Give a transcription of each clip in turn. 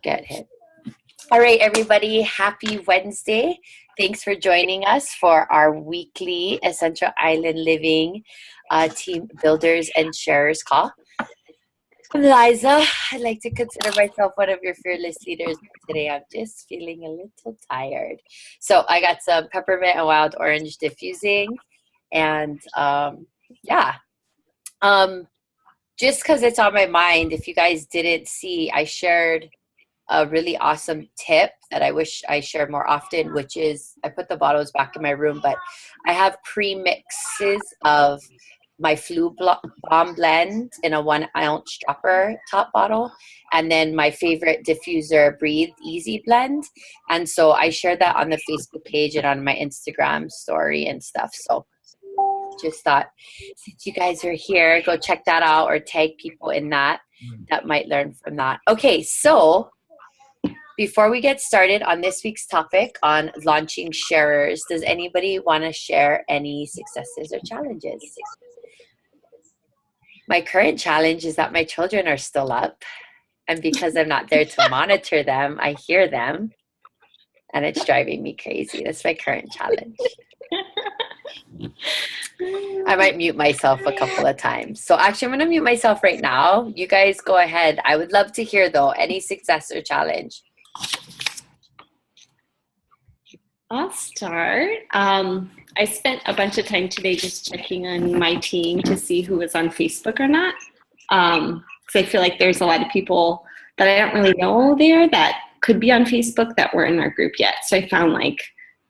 get hit. All right, everybody. Happy Wednesday. Thanks for joining us for our weekly Essential Island Living Team Builders and Sharers call. I'm Liza. I'd like to consider myself one of your fearless leaders. Today, I'm just feeling a little tired. So I got some peppermint and wild orange diffusing. And yeah, just because it's on my mind, if you guys didn't see, I shared a really awesome tip that I wish I shared more often, which is I put the bottles back in my room, but I have pre-mixes of my bomb blend in a 1-ounce dropper top bottle, and then my favorite diffuser Breathe Easy blend. And so I shared that on the Facebook page and on my Instagram story and stuff. So just thought, since you guys are here, go check that out or tag people in that might learn from that. Okay, so before we get started on this week's topic on launching sharers, does anybody want to share any successes or challenges? My current challenge is that my children are still up, and because I'm not there to monitor them, I hear them, and it's driving me crazy. That's my current challenge. I might mute myself a couple of times. So actually, I'm going to mute myself right now. You guys go ahead. I would love to hear, though, any success or challenge. I'll start. I spent a bunch of time today just checking on my team to see who was on Facebook or not. Because I feel like there's a lot of people that I don't really know there that could be on Facebook that weren't in our group yet. So I found like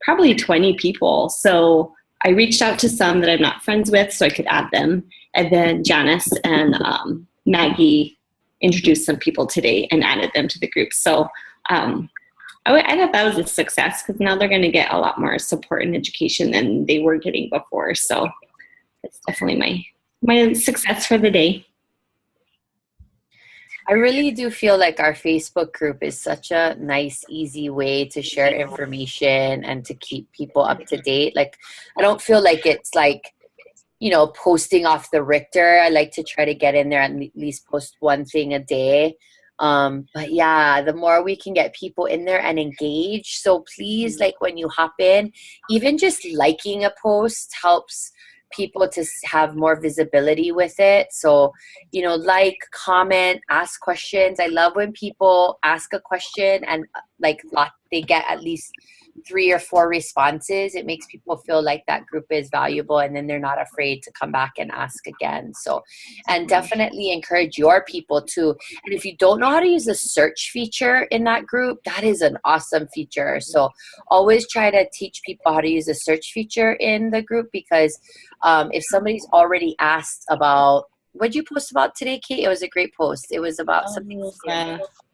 probably 20 people. So I reached out to some that I'm not friends with so I could add them. And then Janice and Maggie introduced some people today and added them to the group. So I thought that was a success because now they're going to get a lot more support and education than they were getting before. So that's definitely my success for the day. I really do feel like our Facebook group is such a nice, easy way to share information and to keep people up to date. Like, I don't feel like it's like, posting off the Richter. I like to try to get in there and at least post one thing a day. But yeah, the more we can get people in there and engage. So please, like when you hop in, even just liking a post helps people to have more visibility with it. So, like, comment, ask questions. I love when people ask a question and they get at least 3 or 4 responses. It makes people feel like that group is valuable, and then they're not afraid to come back and ask again. So, and definitely encourage your people to. And if you don't know how to use the search feature in that group, that is an awesome feature. So always try to teach people how to use the search feature in the group, because if somebody's already asked about, what'd you post about today, Kate? It was a great post. It was about something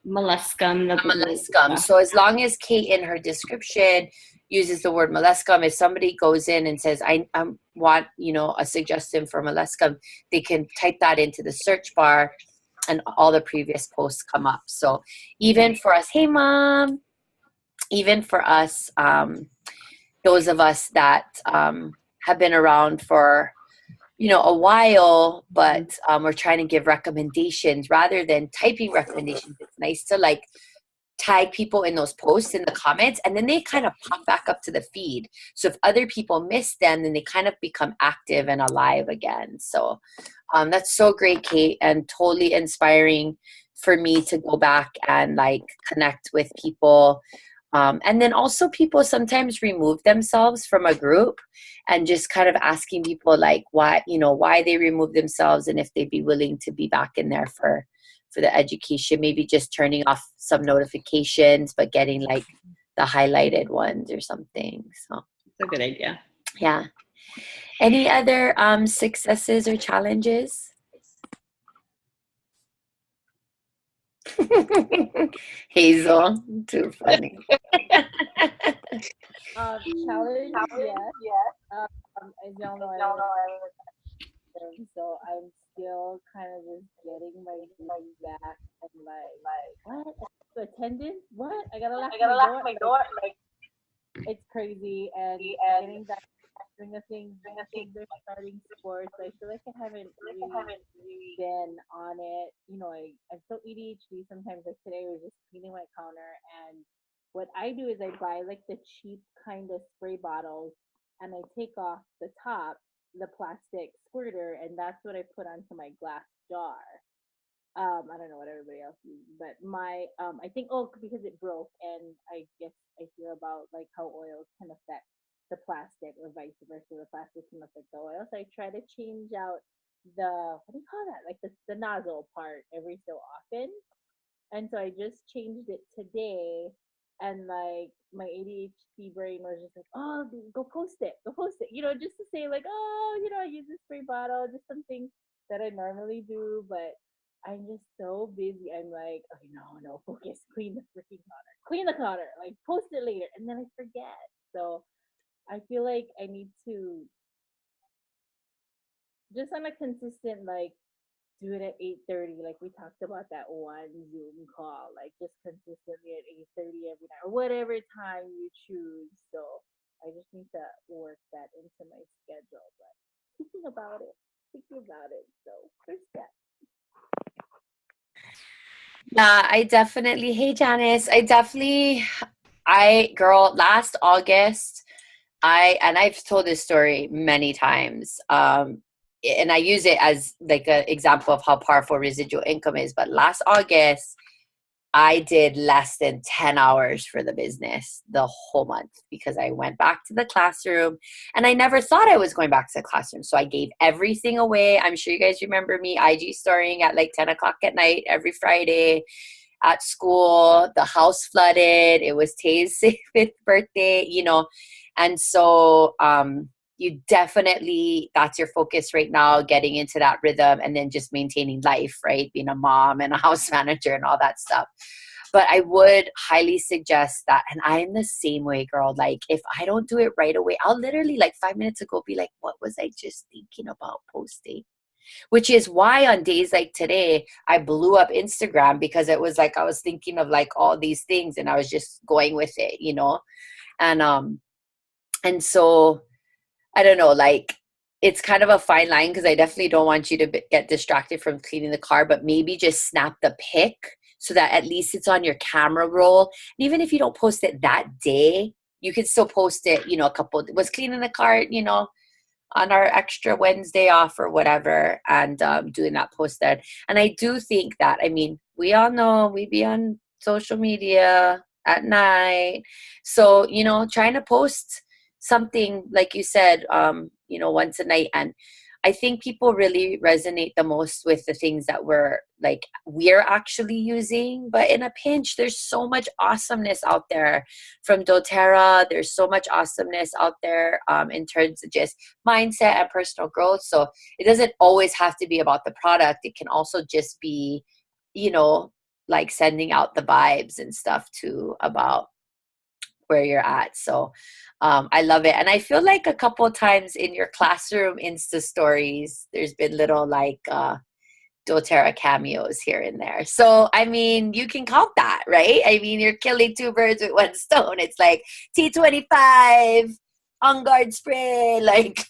molluscum. So as long as Kate in her description uses the word molluscum, if somebody goes in and says, I want, a suggestion for molluscum, they can type that into the search bar and all the previous posts come up. So even for us, hey mom, even for us, those of us that have been around for a while, but we're trying to give recommendations rather than typing recommendations. It's nice to tag people in those posts in the comments, and then they kind of pop back up to the feed. So if other people miss them, then they kind of become active and alive again. So that's so great, Kate, and totally inspiring for me to go back and connect with people. And then also people sometimes remove themselves from a group, and just kind of asking people why they remove themselves, and if they'd be willing to be back in there for the education, maybe just turning off some notifications, but getting the highlighted ones or something. So that's a good idea. Yeah. Any other successes or challenges? Hazel, too funny. Challenge, yes. As y'all know, so I'm still kind of just getting my back and what? Attendance? What? I gotta lock my door. It's crazy, and getting back swing of things. Kids are starting sports. I feel like I haven't really been on it. I'm so ADHD sometimes. Like today, I was just cleaning my counter, and what I do is I buy like the cheap kind of spray bottles, and I take off the top, the plastic squirter, and that's what I put onto my glass jar. I don't know what everybody else uses, but my I think, because it broke, and I guess I hear about like how oils can affect the plastic or vice versa. The plastic can affect the oil. So I try to change out the, what do you call that? Like the nozzle part every so often. And so I just changed it today, and like my ADHD brain was just like, oh, go post it, just to say like, oh, I use this spray bottle, just something that I normally do, but I'm just so busy. I'm like, okay, no, focus, clean the freaking counter, like post it later, and then I forget. So I feel like I need to just on a consistent, like, do it at 8:30, like we talked about that one Zoom call, like just consistently at 8:30 every night or whatever time you choose. So I just need to work that into my schedule. But thinking about it. So first step. Yeah, hey Janice, girl, last August, I've told this story many times, and I use it as like an example of how powerful residual income is. But last August, I did less than 10 hours for the business the whole month because I went back to the classroom, and I never thought I was going back to the classroom. So I gave everything away. I'm sure you guys remember me IG storying at like 10 o'clock at night every Friday at school. The house flooded. It was Tay's 5th birthday, and so you definitely, that's your focus right now, getting into that rhythm, and then just maintaining life, right? Being a mom and a house manager and all that stuff. But I would highly suggest that. And I'm the same way, girl. Like if I don't do it right away, I'll literally like 5 minutes ago be like, what was I just thinking about posting? Which is why on days like today, I blew up Instagram, because it was like I was thinking of like all these things and I was just going with it, and so I don't know, like it's kind of a fine line, because I definitely don't want you to get distracted from cleaning the car, but maybe just snap the pic so that at least it's on your camera roll. And even if you don't post it that day, you can still post it, was cleaning the car, on our extra Wednesday off or whatever, and doing that post there. And I do think that, I mean, we all know we be on social media at night. So, trying to post something, like you said, once a night. And I think people really resonate the most with the things that we're actually using. But in a pinch, there's so much awesomeness out there from doTERRA. There's so much awesomeness out there in terms of just mindset and personal growth. So it doesn't always have to be about the product. It can also just be, like sending out the vibes and stuff too about where you're at. So I love it. And I feel like a couple of times in your classroom Insta stories, there's been little like doTERRA cameos here and there. So, I mean, you can count that, right? I mean, you're killing two birds with one stone. It's like T25, On Guard spray, like,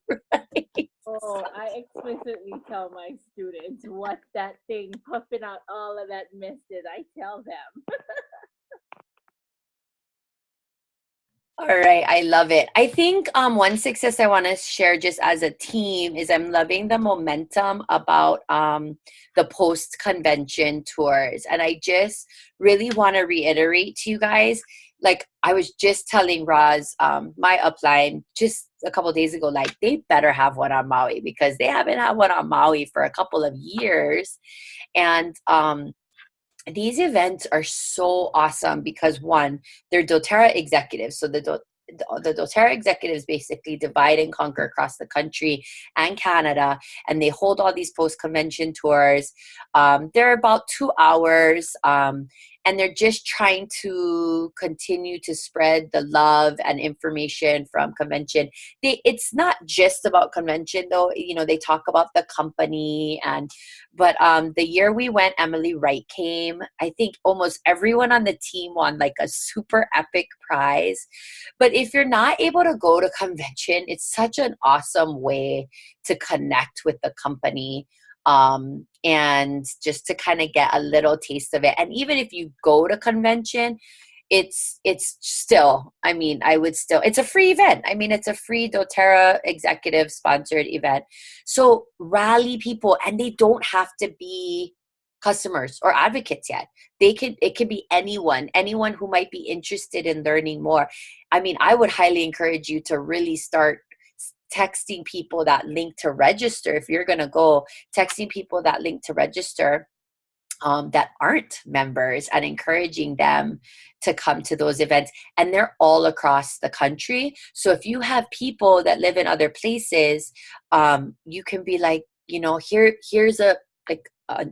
right? Oh, I explicitly tell my students what that thing puffing out all of that mist is. I tell them. All right, I love it. I think one success I want to share just as a team is I'm loving the momentum about the post-convention tours. And I just really want to reiterate to you guys, like I was just telling Roz, my upline, just a couple of days ago, like they better have one on Maui, because they haven't had one on Maui for a couple of years. And these events are so awesome because, one, they're doTERRA executives. So the doTERRA executives basically divide and conquer across the country and Canada, and they hold all these post-convention tours. They're about 2 hours, and they're just trying to continue to spread the love and information from convention. It's not just about convention though. They talk about the company, but the year we went, Emily Wright came. I think almost everyone on the team won like a super epic prize. But if you're not able to go to convention, it's such an awesome way to connect with the company, and just to kind of get a little taste of it. And even if you go to convention, it's still, it's a free event. It's a free doTERRA executive sponsored event. So rally people, and they don't have to be customers or advocates yet. It could be anyone who might be interested in learning more. I would highly encourage you to really start texting people that link to register. If you're going to go, texting people that link to register, that aren't members, and encouraging them to come to those events. And they're all across the country. So if you have people that live in other places, you can be like, here's an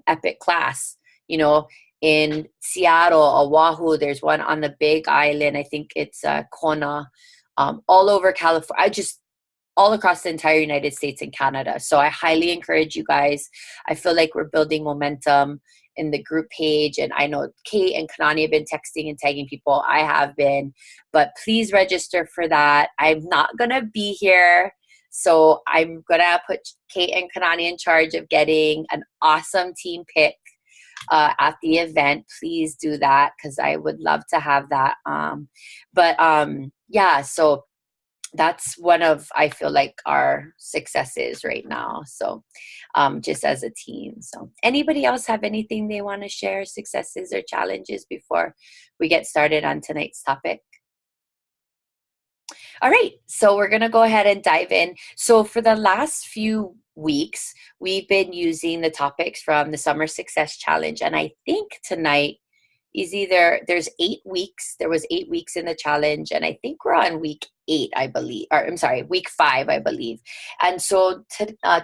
epic class, in Seattle, Oahu. There's one on the Big Island. I think it's Kona, all over California. All across the entire United States and Canada. So I highly encourage you guys. I feel like we're building momentum in the group page. And I know Kate and Kanani have been texting and tagging people. I have been. But please register for that. I'm not going to be here. So I'm going to put Kate and Kanani in charge of getting an awesome team pick at the event. Please do that, because I would love to have that. So that's one of, I feel like, our successes right now. So just as a team. So anybody else have anything they want to share, successes or challenges, before we get started on tonight's topic? All right, so we're going to go ahead and dive in. So for the last few weeks, we've been using the topics from the Summer Success Challenge. And I think tonight is there's 8 weeks. There was 8 weeks in the challenge. And I think we're on week 8, I believe. Or I'm sorry, week 5, I believe. And so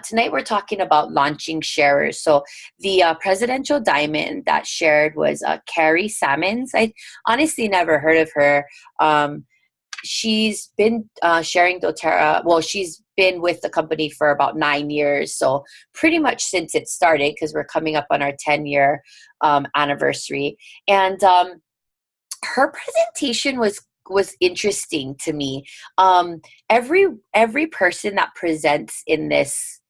tonight we're talking about launching sharers. So the presidential diamond that shared was Carrie Salmons. I honestly never heard of her. She's been sharing doTERRA. Well, she's been with the company for about 9 years. So pretty much since it started, because we're coming up on our 10-year anniversary. And her presentation was interesting to me. Every person that presents in this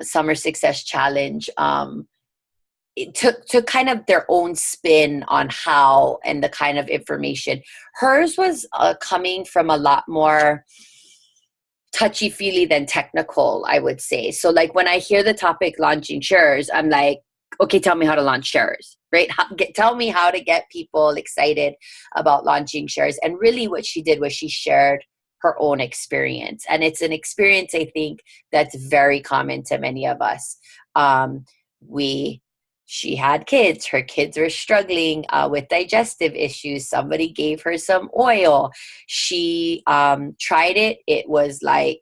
Summer Success Challenge, it took kind of their own spin on how and the kind of information. Hers was coming from a lot more touchy-feely than technical, I would say. So like when I hear the topic launching shares, I'm like, okay, tell me how to launch shares, right? Tell me how to get people excited about launching shares. And really what she did was she shared her own experience. And it's an experience, I think, that's very common to many of us. She had kids. Her kids were struggling with digestive issues. Somebody gave her some oil. She tried it. It was like,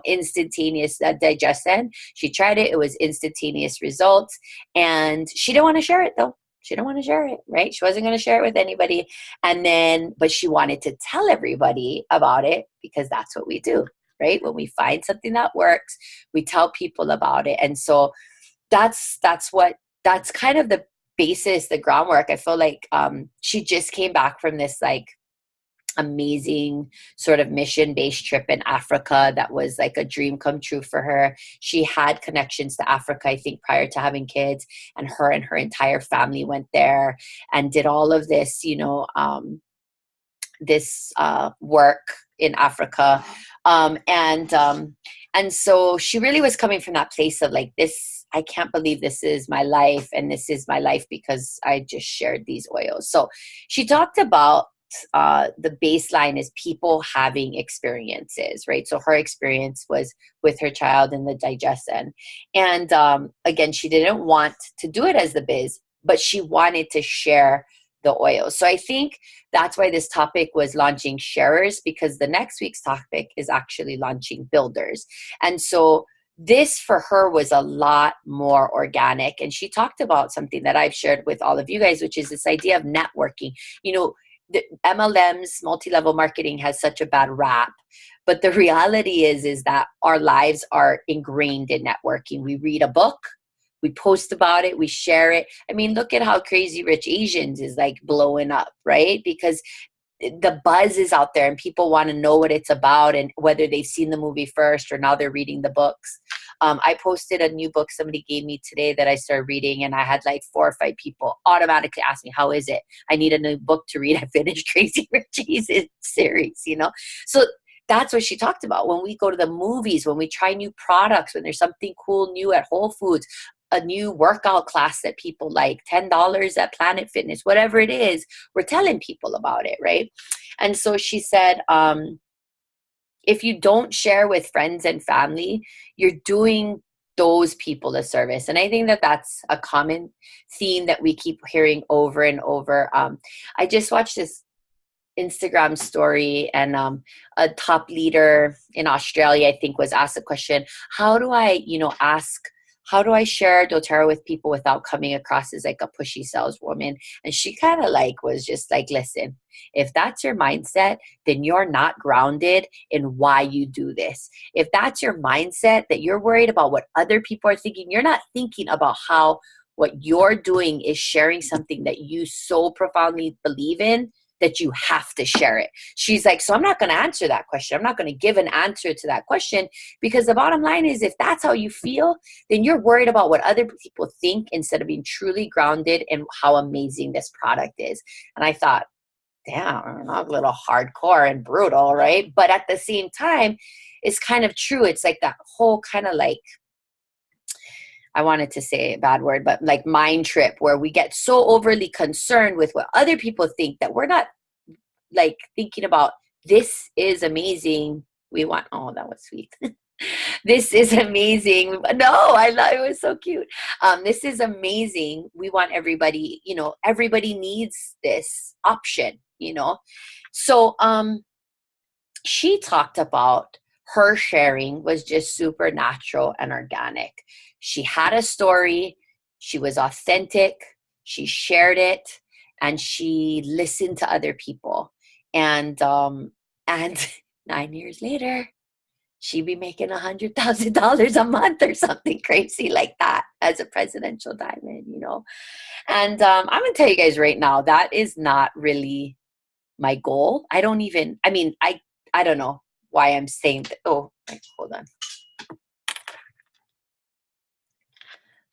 instantaneous digestion. She tried it. It was instantaneous results. And she didn't want to share it, though. She didn't want to share it, right? She wasn't going to share it with anybody. But she wanted to tell everybody about it, because that's what we do, right? When we find something that works, we tell people about it. And so that's kind of the basis, the groundwork. I feel like she just came back from this like amazing sort of mission-based trip in Africa that was like a dream come true for her. She had connections to Africa, I think, prior to having kids, and her entire family went there and did all of this, this work in Africa. And so she really was coming from that place of like, this, I can't believe this is my life, and this is my life because I just shared these oils. So she talked about the baseline is people having experiences, right? So her experience was with her child and the digestion. And again, she didn't want to do it as the biz, but she wanted to share the oil. So I think that's why this topic was launching sharers, because the next week's topic is actually launching builders. And so This for her was a lot more organic. And she talked about something that I've shared with all of you guys, which is this idea of networking. You know, the MLMs, multi-level marketing, has such a bad rap. But the reality is that our lives are ingrained in networking. We read a book, we post about it, we share it. I mean, look at how Crazy Rich Asians is like blowing up, right? Because the buzz is out there and people want to know what it's about, and whether they've seen the movie first or now they're reading the books. I posted a new book somebody gave me today that I started reading, and I had like 4 or 5 people automatically ask me, how is it? I need a new book to read. I finished Crazy Rich Asians series, you know? So that's what she talked about. When we go to the movies, when we try new products, when there's something cool new at Whole Foods, a new workout class that people like, $10 at Planet Fitness, whatever it is, we're telling people about it, right? And so she said, if you don't share with friends and family, you're doing those people a service. And I think that that's a common theme that we keep hearing over and over. I just watched this Instagram story, and a top leader in Australia, I think, was asked a question: how do I, how do I share doTERRA with people without coming across as like a pushy saleswoman? And she kind of like was just like, listen, if that's your mindset, then you're not grounded in why you do this. If that's your mindset, that you're worried about what other people are thinking, you're not thinking about how what you're doing is sharing something that you so profoundly believe in, that you have to share it. She's like, so I'm not going to answer that question. I'm not going to give an answer to that question, because the bottom line is, if that's how you feel, then you're worried about what other people think instead of being truly grounded in how amazing this product is. And I thought, damn, a little hardcore and brutal, right? But at the same time, it's kind of true. It's like that whole kind of like, I wanted to say a bad word, but like mind trip, where we get so overly concerned with what other people think that we're not like thinking about, this is amazing. We want, oh, that was sweet. This is amazing. No, I love it. Was so cute. This is amazing. We want everybody, everybody needs this option, So she talked about her sharing was just super natural and organic. She had a story. She was authentic. She shared it, and she listened to other people. And 9 years later, she'd be making $100,000 a month or something crazy like that as a presidential diamond, And I'm going to tell you guys right now, that is not really my goal. I don't know why I'm saying that. Oh, hold on.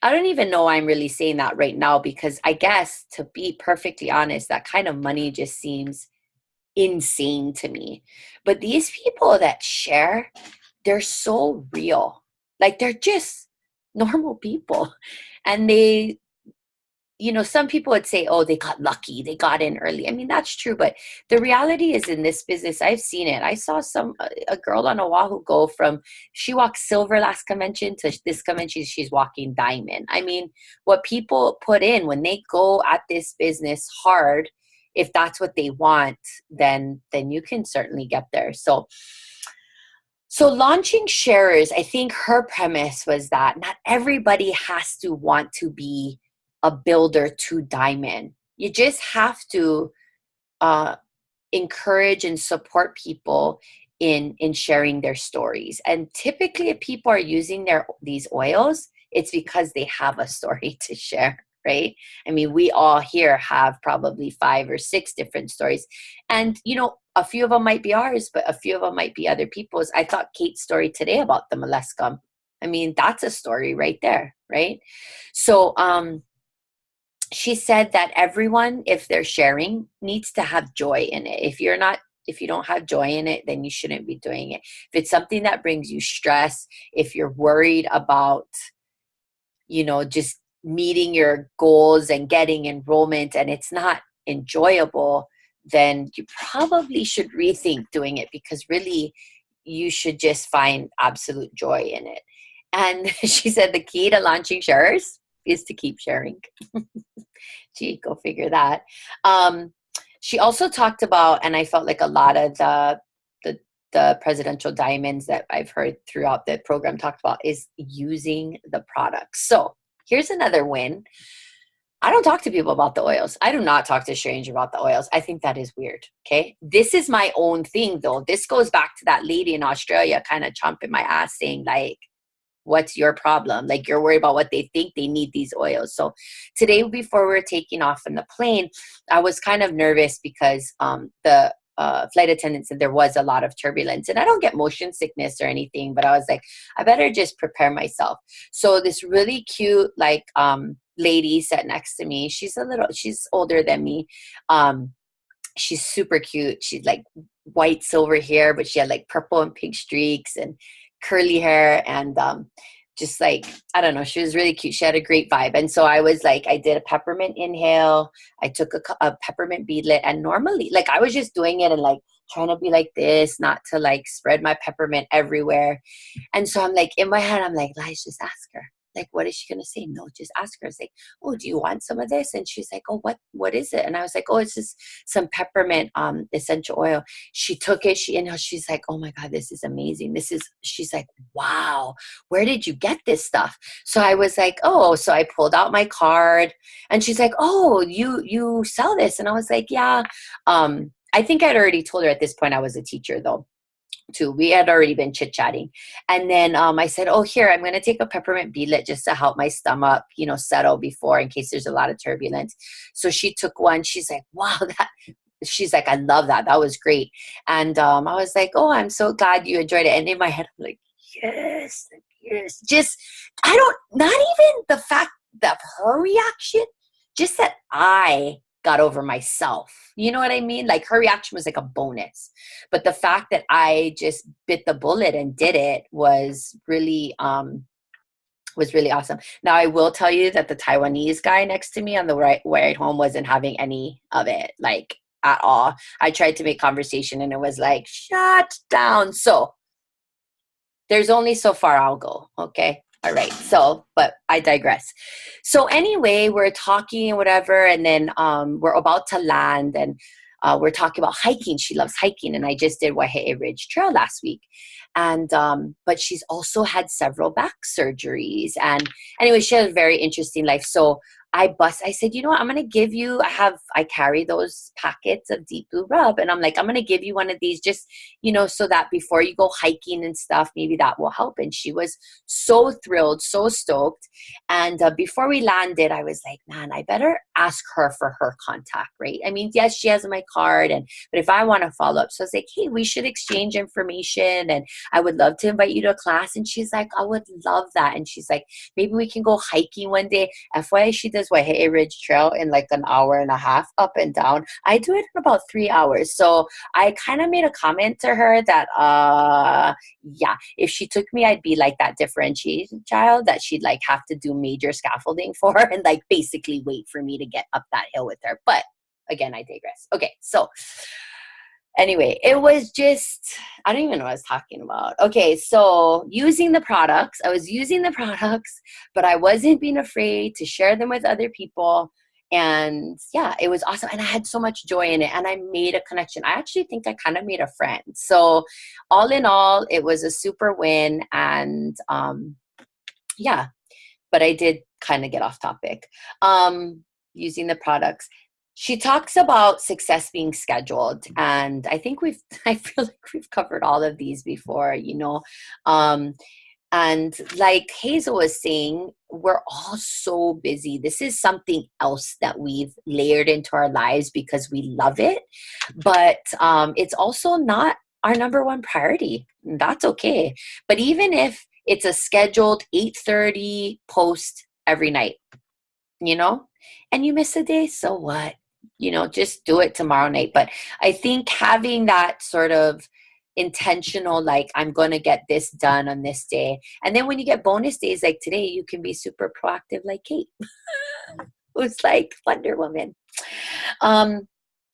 I don't even know why I'm really saying that right now, because I guess, to be perfectly honest, that kind of money just seems insane to me. But these people that share, they're so real. Like, they're just normal people. And they, some people would say, oh, they got lucky, they got in early. I mean, that's true. But the reality is, in this business, I've seen it. I saw a girl on Oahu go from, she walked silver last convention to this convention, she's walking diamond. I mean, what people put in when they go at this business hard, if that's what they want, then you can certainly get there. So launching sharers, I think her premise was that not everybody has to want to be a builder to diamond. You just have to encourage and support people in sharing their stories. And typically, if people are using these oils, it's because they have a story to share, right? I mean, we all here have probably 5 or 6 different stories. And, a few of them might be ours, but a few of them might be other people's. I thought Kate's story today about the molluscum. I mean, that's a story right there, right? So, she said that everyone, if they're sharing, needs to have joy in it. If you don't have joy in it, then you shouldn't be doing it. If it's something that brings you stress, if you're worried about, just meeting your goals and getting enrollment, and it's not enjoyable, then you probably should rethink doing it, because really you should just find absolute joy in it. And she said the key to launching shares is to keep sharing. Gee, go figure that. She also talked about, and I felt like a lot of the the presidential diamonds that I've heard throughout the program talked about is using the product. So here's another win. I don't talk to people about the oils. I do not talk to strangers about the oils. I think that is weird. Okay. This is my own thing though. This goes back to that lady in Australia kind of chomping my ass saying like, what's your problem? Like you're worried about what they think they need these oils. So today before we were taking off on the plane, I was kind of nervous because the flight attendant said there was a lot of turbulence, and I don't get motion sickness or anything, but I was like, I better just prepare myself. So this really cute, like, lady sat next to me. She's older than me. She's super cute. She's like white silver hair, but she had like purple and pink streaks and curly hair, and just like, I don't know, she was really cute. She had a great vibe. And so I was like, I did a peppermint inhale. I took a peppermint beadlet, and normally like I was just doing it and like trying to be like this, not to like spread my peppermint everywhere. And so I'm like, in my head, I'm like, let's just ask her. Like, what is she going to say? No, just ask her. It's like, oh, do you want some of this? And she's like, oh, what is it? And I was like, oh, it's just some peppermint essential oil. She took it. She's like, oh my God, this is amazing. She's like, wow, where did you get this stuff? So I was like, oh, so I pulled out my card, and she's like, oh, you sell this? And I was like, yeah. I think I'd already told her at this point I was a teacher though. Too. We had already been chit-chatting. And then I said, oh, here, I'm going to take a peppermint beadlet just to help my stomach, settle before in case there's a lot of turbulence. So she took one. She's like, wow, she's like, I love that. That was great. And I was like, oh, I'm so glad you enjoyed it. And in my head, I'm like, yes. Just, not even the fact that her reaction, just that I got over myself. You know what I mean? Like her reaction was like a bonus. But the fact that I just bit the bullet and did it was really awesome. Now I will tell you that the Taiwanese guy next to me on the ride home wasn't having any of it, like at all. I tried to make conversation and it was like, shut down. So there's only so far I'll go. Okay. All right. So, but I digress. So anyway, we're talking and whatever, and then we're about to land, and we're talking about hiking. She loves hiking, and I just did Waihe'e Ridge Trail last week. And but she's also had several back surgeries. And anyway, she has a very interesting life. So I said, you know what, I'm going to give you, I carry those packets of Deep Blue Rub. And I'm like, I'm going to give you one of these just, so that before you go hiking and stuff, maybe that will help. And she was so thrilled, so stoked. And before we landed, I was like, man, I better ask her for her contact, right? I mean, yes, she has my card, but if I want to follow up. So I was like, hey, we should exchange information, and I would love to invite you to a class. And she's like, I would love that. And she's like, maybe we can go hiking one day. FYI, she does Waihe'e Ridge Trail in like an hour and a half up and down. I do it in about 3 hours. So I kind of made a comment to her that, yeah, if she took me, I'd be like that differentiated child that she'd like have to do major scaffolding for and like basically wait for me to get up that hill with her. But again, I digress. Okay. So anyway, it was just, I don't even know what I was talking about. Okay, so using the products. I was using the products, but I wasn't being afraid to share them with other people. And yeah, it was awesome. And I had so much joy in it. And I made a connection. I actually think I kind of made a friend. So all in all, it was a super win. And yeah, but I did kind of get off topic. Using the products. She talks about success being scheduled, and I think I feel like we've covered all of these before, and like Hazel was saying, we're all so busy. This is something else that we've layered into our lives because we love it, but it's also not our number one priority. That's okay. But even if it's a scheduled 8:30 post every night, and you miss a day, so what? Just do it tomorrow night. But I think having that sort of intentional, like, I'm going to get this done on this day. And then when you get bonus days like today, you can be super proactive like Kate, who's like Wonder Woman.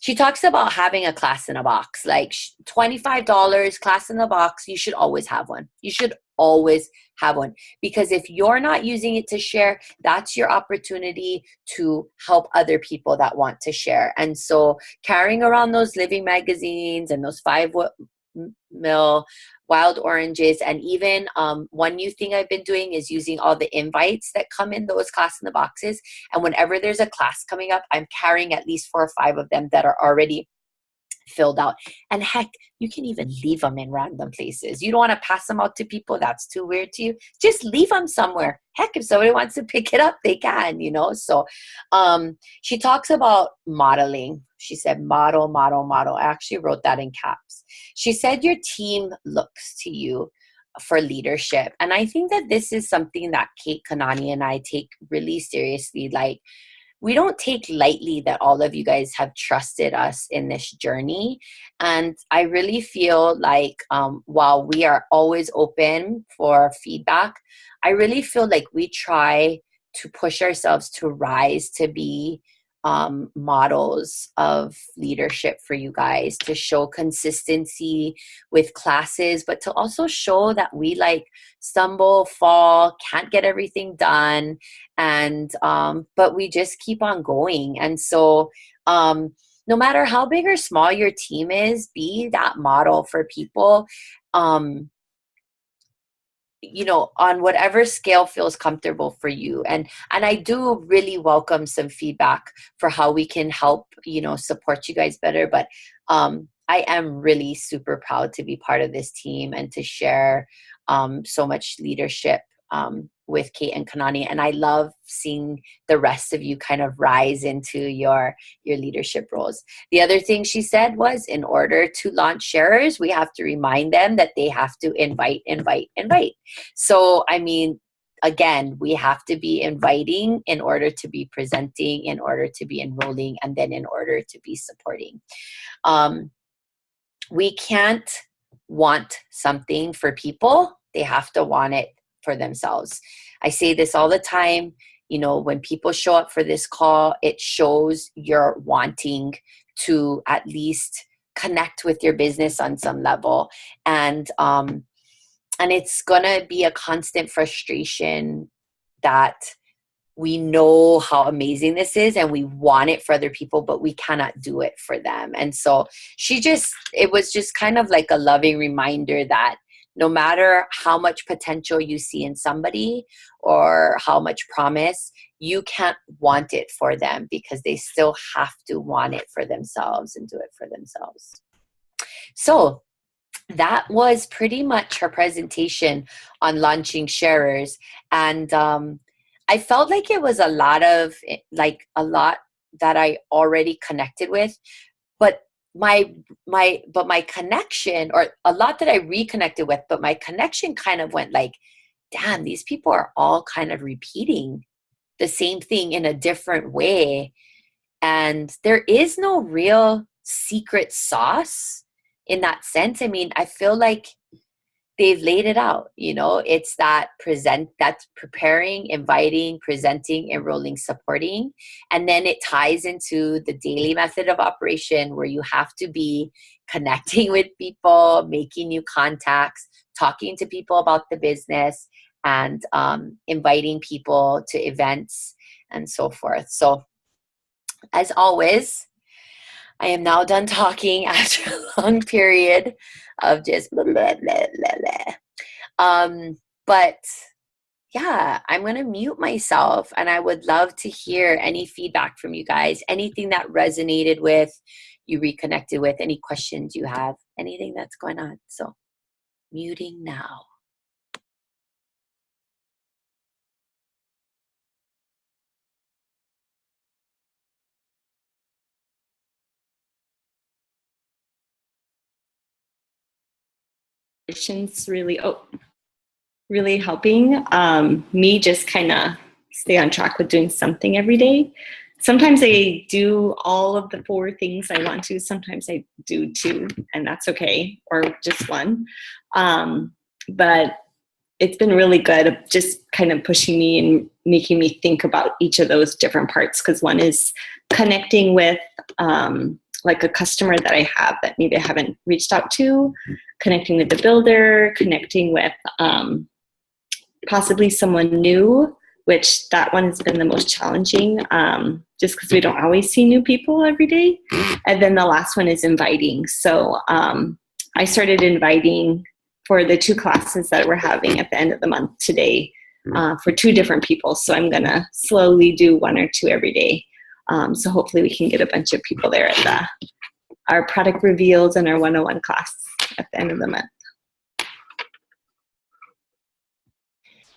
She talks about having a class in a box, like $25 class in a box. You should always have one. You should always have one, because if you're not using it to share, that's your opportunity to help other people that want to share. And so carrying around those living magazines and those mill wild oranges. And even one new thing I've been doing is using all the invites that come in those class in the boxes. And whenever there's a class coming up, I'm carrying at least 4 or 5 of them that are already filled out. And heck, you can even leave them in random places. You don't want to pass them out to people. That's too weird to you. Just leave them somewhere. Heck, if somebody wants to pick it up, they can, you know? So she talks about modeling. She said, model, model, model. I actually wrote that in caps. She said, your team looks to you for leadership. And I think that this is something that Kate, Kanani, and I take really seriously. Like, we don't take lightly that all of you guys have trusted us in this journey. And I really feel like while we are always open for feedback, I really feel like we try to push ourselves to rise to be models of leadership for you guys, to show consistency with classes, but to also show that we like stumble, fall, can't get everything done. And but we just keep on going. And so no matter how big or small your team is, be that model for people. You know, on whatever scale feels comfortable for you. And I do really welcome some feedback for how we can help, you know, support you guys better. But I am really super proud to be part of this team and to share so much leadership with Kate and Kanani. And I love seeing the rest of you kind of rise into your leadership roles. The other thing she said was, in order to launch sharers, we have to remind them that they have to invite. So, I mean, again, we have to be inviting in order to be presenting, in order to be enrolling, and then in order to be supporting. We can't want something for people. They have to want it for themselves. I say this all the time. You know, when people show up for this call, it shows you're wanting to at least connect with your business on some level. And it's gonna be a constant frustration that we know how amazing this is and we want it for other people, but we cannot do it for them. And so it was just kind of like a loving reminder that no matter how much potential you see in somebody or how much promise, you can't want it for them, because they still have to want it for themselves and do it for themselves. So that was pretty much her presentation on launching sharers. And I felt like it was a lot that I already connected with, but my connection, or a lot that I reconnected with, but my connection kind of went like, damn, these people are all kind of repeating the same thing in a different way. And there is no real secret sauce in that sense. I mean, I feel like they've laid it out, you know, it's that's preparing, inviting, presenting, enrolling, supporting. And then it ties into the daily method of operation, where you have to be connecting with people, making new contacts, talking to people about the business, and inviting people to events and so forth. So as always, I am now done talking after a long period of just blah, blah, blah, blah, blah. But yeah, I'm going to mute myself, and I would love to hear any feedback from you guys, anything that resonated with, you reconnected with, any questions you have, anything that's going on. So muting now. Really helping me just kind of stay on track with doing something every day. Sometimes I do all of the 4 things I want to. Sometimes I do 2, and that's okay, or just 1. But it's been really good, just kind of pushing me and making me think about each of those different parts. Because one is connecting with like a customer that I have that maybe I haven't reached out to, connecting with the builder, connecting with possibly someone new, which that one has been the most challenging, just because we don't always see new people every day. And then the last one is inviting. So I started inviting for the 2 classes that we're having at the end of the month today for 2 different people. So I'm going to slowly do 1 or 2 every day. So hopefully we can get a bunch of people there at our product reveals and our 101 class at the end of the month.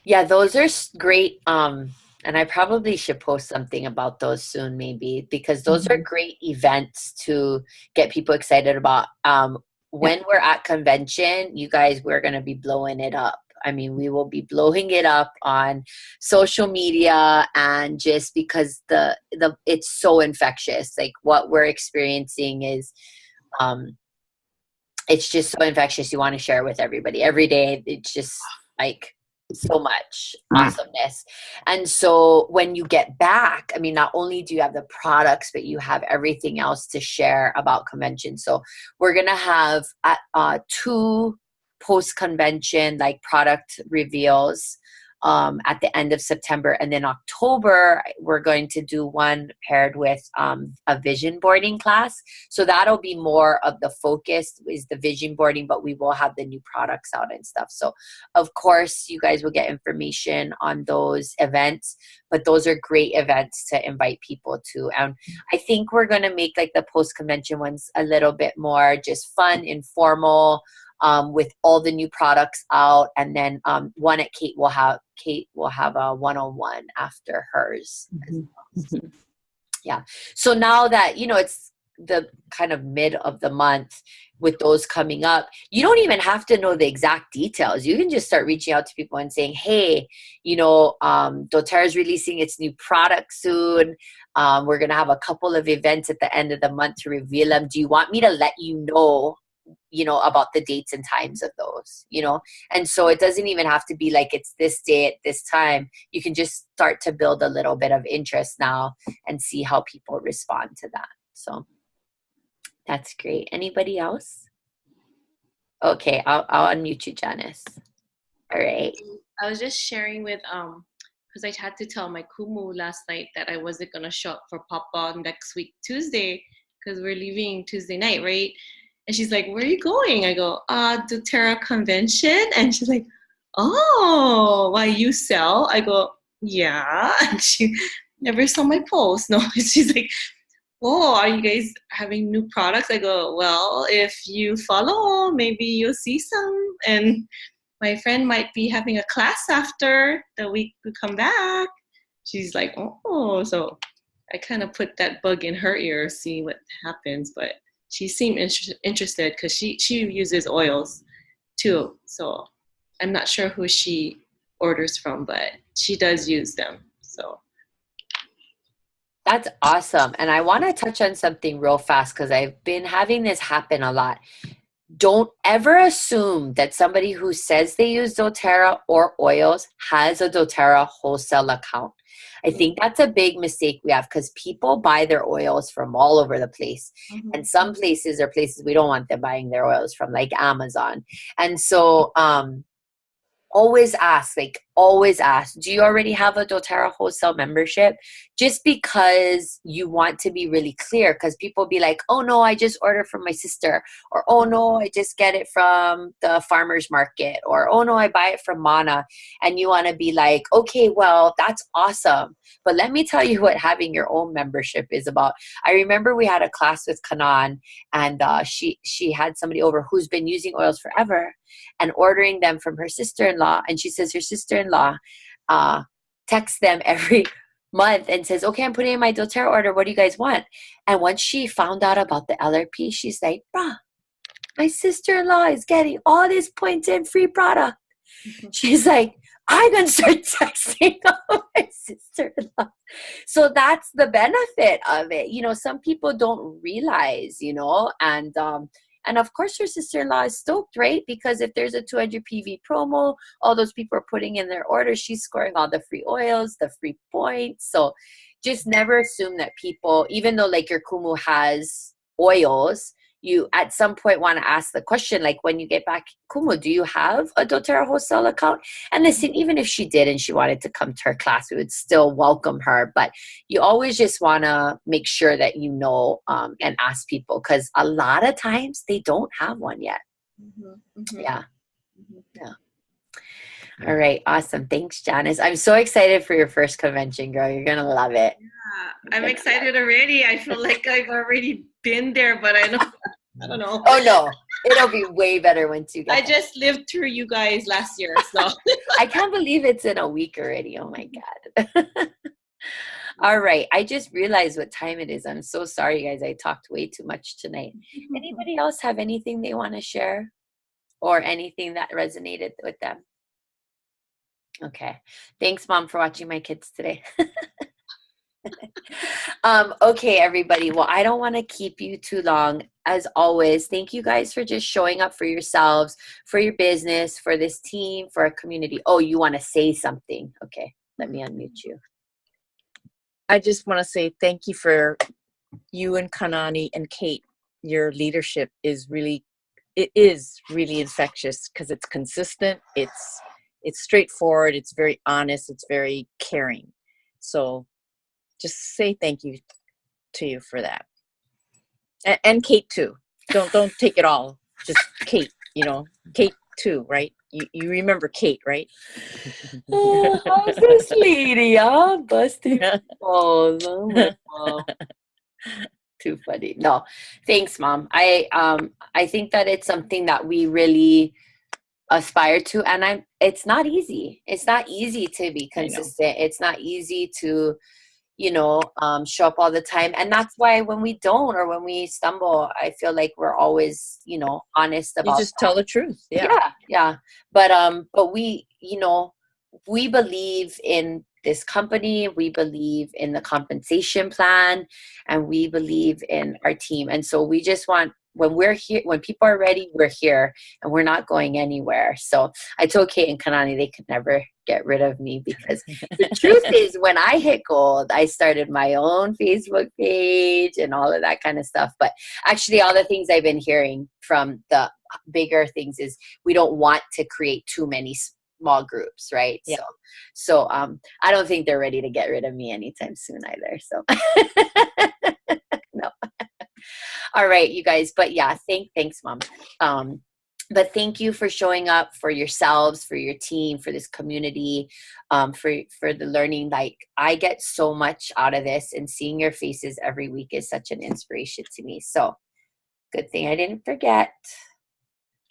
Yeah, those are great. And I probably should post something about those soon, maybe, because those are great events to get people excited about. When we're at convention, you guys, we're going to be blowing it up. I mean, we will be blowing it up on social media, and just because it's so infectious. Like what we're experiencing is, it's just so infectious. You want to share it with everybody every day. It's just like so much awesomeness. And so when you get back, I mean, not only do you have the products, but you have everything else to share about convention. So we're going to have 2 post-convention like product reveals at the end of September. And then October, we're going to do one paired with a vision boarding class. So that'll be more of the focus is the vision boarding, but we will have the new products out and stuff. So of course, you guys will get information on those events, but those are great events to invite people to. And I think we're going to make like the post-convention ones a little bit more just fun, informal, with all the new products out. And then one at Kate will have a 101 after hers. Yeah. So now that, it's the kind of mid of the month with those coming up, you don't even have to know the exact details. You can just start reaching out to people and saying, hey, doTERRA is releasing its new product soon. We're going to have a couple of events at the end of the month to reveal them. Do you want me to let you know about the dates and times of those, and so it doesn't even have to be like it's this day at this time. You can just start to build a little bit of interest now and see how people respond to that. So that's great. Anybody else? Okay, I'll unmute you, Janice. All right. I was just sharing with because I had to tell my kumu last night that I wasn't gonna show up for Papa next week Tuesday because we're leaving Tuesday night, right? And she's like, where are you going? I go, doTERRA convention. And she's like, oh, why you sell? I go, yeah. And she never saw my post. No, she's like, oh, are you guys having new products? I go, well, if you follow, maybe you'll see some. And my friend might be having a class after the week we come back. She's like, oh, so I kind of put that bug in her ear, see what happens. But she seemed interested because she uses oils too. So I'm not sure who she orders from, but she does use them. So that's awesome. And I want to touch on something real fast because I've been having this happen a lot. Don't ever assume that somebody who says they use doTERRA or oils has a doTERRA wholesale account. I think that's a big mistake we have because people buy their oils from all over the place. And some places are places we don't want them buying their oils from, like Amazon. And so always ask, do you already have a doTERRA wholesale membership? Just because you want to be really clear, because people be like, oh no, I just order from my sister, or oh no, I just get it from the farmer's market, or oh no, I buy it from Mana. And you want to be like, okay, well, that's awesome, but let me tell you what having your own membership is about. I remember we had a class with Kanan, and she had somebody over who's been using oils forever and ordering them from her sister-in-law. And she says her sister-in-law texts them every month and says, okay, I'm putting in my doTERRA order. What do you guys want? And once she found out about the LRP, she's like, bruh, my sister-in-law is getting all these points in free product. She's like, I'm going to start texting all my sister-in-law. So that's the benefit of it. Some people don't realize, and of course, her sister-in-law is stoked, right? Because if there's a 200 PV promo, all those people are putting in their orders. She's scoring all the free oils, the free points. So just never assume that people, even though like your Kumu has oils, you at some point want to ask the question, like when you get back, Kumu, do you have a doTERRA wholesale account? And listen, even if she did and she wanted to come to her class, we would still welcome her. But you always just want to make sure that and ask people, because a lot of times they don't have one yet. Yeah. Yeah. All right. Awesome. Thanks, Janice. I'm so excited for your first convention, girl. You're going to love it. Yeah, I'm excited already. I feel like I've already been there, but I don't know. Oh, no. It'll be way better once you get I there. just lived through you guys last year, so. I can't believe it's in a week already. Oh, my God. All right. I just realized what time it is. I'm so sorry, guys. I talked way too much tonight. Anybody else have anything they want to share or anything that resonated with them? Okay. Thanks, Mom, for watching my kids today. Okay, everybody. Well, I don't want to keep you too long. As always, thank you guys for just showing up for yourselves, for your business, for this team, for our community. Oh, you want to say something? Okay. Let me unmute you. I just want to say thank you for you and Kanani and Kate. Your leadership is really infectious because it's consistent. It's straightforward. It's very honest. It's very caring. So just say thank you to you for that. And Kate too. Don't take it all. Just Kate, Kate too, right? You remember Kate, right? How's this lady, huh? Busting balls. Oh my God. Too funny. No, thanks, Mom. I think that it's something that we really aspire to, and it's not easy. It's not easy to be consistent. It's not easy to show up all the time. And that's why when we don't, or when we stumble, I feel like we're always, honest about you just tell the truth. Yeah. But we believe in this company, we believe in the compensation plan, and we believe in our team. And so we just want, when we're here, when people are ready, we're here, and we're not going anywhere. So I told Kate and Kanani they could never get rid of me, because the truth is, when I hit gold, I started my own Facebook page and all of that kind of stuff. But actually, all the things I've been hearing from the bigger things is we don't want to create too many small groups, right? Yeah. So I don't think they're ready to get rid of me anytime soon either. So no. All right, you guys. But yeah, thanks, Mom. But thank you for showing up for yourselves, for your team, for this community, for the learning. Like, I get so much out of this, and seeing your faces every week is such an inspiration to me. So good thing I didn't forget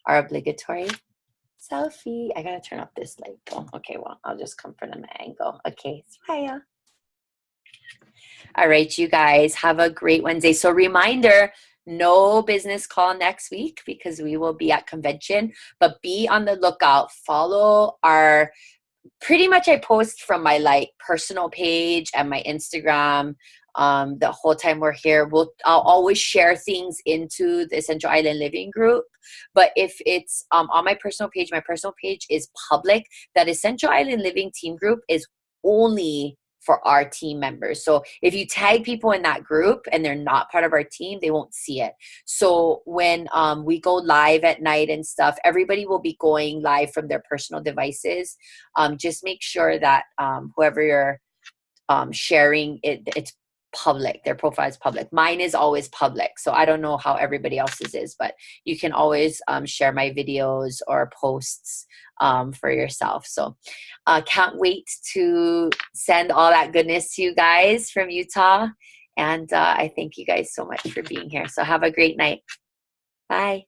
our obligatory selfie. I gotta turn off this light though. Okay, well, I'll just come from the angle. Okay, smile. All right, you guys, have a great Wednesday. So reminder, no business call next week because we will be at convention, but be on the lookout. Follow our, pretty much I post from my personal page and my Instagram the whole time we're here. I'll always share things into the Essential Island Living group. But if it's on my personal page is public. That Essential Island Living team group is only for our team members. So if you tag people in that group and they're not part of our team, they won't see it. So when we go live at night and stuff, everybody will be going live from their personal devices. Just make sure that whoever you're sharing it's public. Their profile is public. Mine is always public. So I don't know how everybody else's is, but you can always share my videos or posts for yourself. So can't wait to send all that goodness to you guys from Utah. And I thank you guys so much for being here. So have a great night. Bye.